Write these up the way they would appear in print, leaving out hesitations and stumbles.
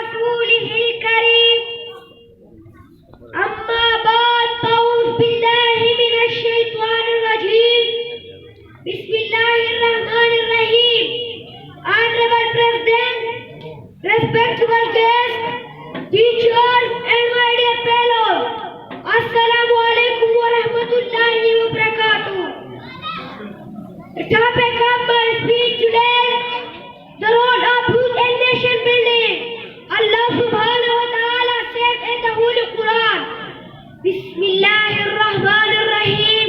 ورسوله الكريم أما بعد فأعوذ بالله من الشيطان الرجيم بسم الله الرحمن الرحيم. Honorable President, respectable guests, teachers and my dear fellows, Assalamu alaikum wa rahmatullahi wa barakatuh. The topic of my speech today, the role of youth in nation building. Allah subhanahu wa ta'ala said in the Holy Quran, Bismillahir Rahmanir Rahim,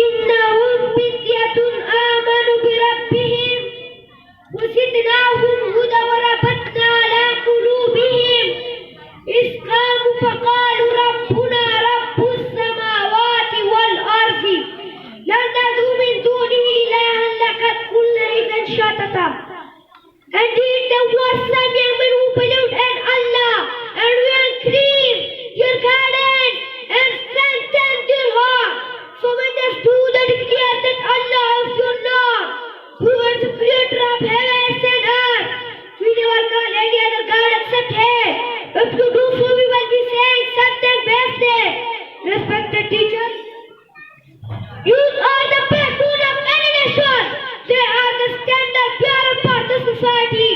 Innahum fityatun amanu bi rabbihim wa zidnahum huda wa rabatna ala qulubihim إذ قاموا فقالوا ربنا رب السماوات والأرض لا ندعو من دونه إلها لقد قلنا إذا شططا. Indeed, there was some young men who believed in Allah and will increase your guidance and strengthen your heart. So when they stood and declared that Allah is your Lord, who is the creator of heavens and earth, we never call any other God except Him. If you do so, we will be saying something best. Respected teachers, youth are the backbone of any nation. They are the standard bearer for the society.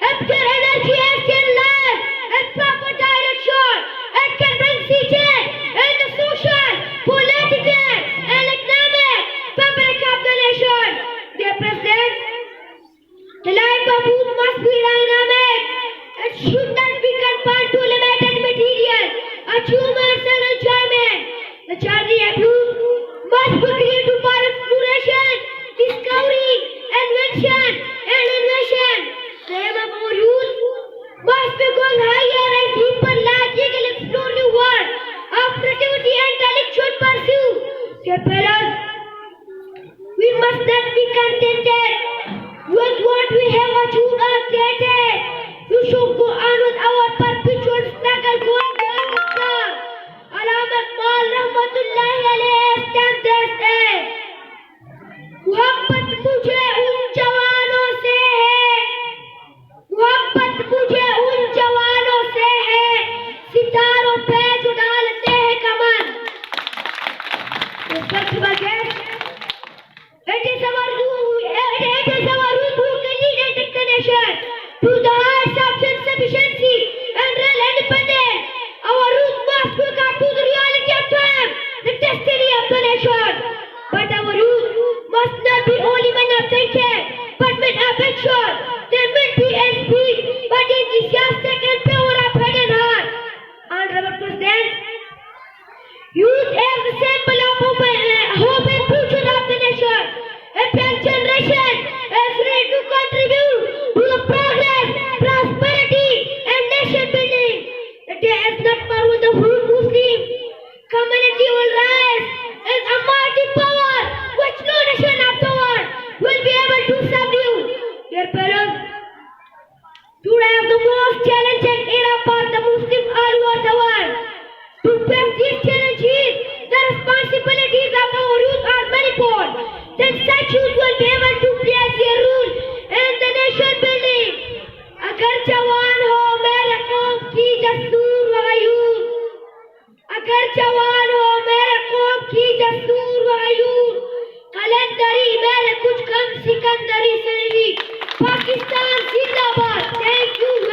If their energy is in life and proper direction, it can bring change in the social, political, and economic fabric of the nation. Dear President, the life of youth must be dynamic. It should not be confined to limited material, achievements, and enjoyment. The journey of youth must be created for exploration, discovery, invention, and innovation. The aim of our youth must be going higher and deeper, logical, explore new world of creativity and intellectual pursuit. Dear fellows, we must not be contented with what we have achieved or created. We should go on with our perpetual struggle going beyond the star. Allama Iqbal rahmatullahi alayhi said this मोहब्बत मुझे उन जवानों से है, मोहब्बत मुझे उन जवानों से है, सितारों पे जो डालते हैं कमर. Respectable guests, it is our youth who can lead and take the nation to the heights of self-sufficiency and real independence. Our youth must wake up to the reality of time, the destiny of the nation. But our youth must not be only men of thinking, but men of action. They will be in speed, but enthusiastic and pure of head and heart. Honorable President, youth is the symbol of hope and future of the nation. A young generation is ready to contribute to the progress, prosperity, and nation building. The day is not far when the whole Muslim community will rise as a mighty power which no nation of the world will be able to subdue. Dear fellows, today is the most challenging era for the Muslims all over the world. To face these challenges, the responsibilities of our youth are manifold. Then such youth will be able to play their role in the nation building. अगर जवान हो मेरे कौम की जसूर वयूर, अगर जवान हो मेरे कौम की जसूर वयूर, कलंदरी मेरे कुछ कम सिकंदरी से नहीं. पाकिस्तान जिंदाबाद. Thank you.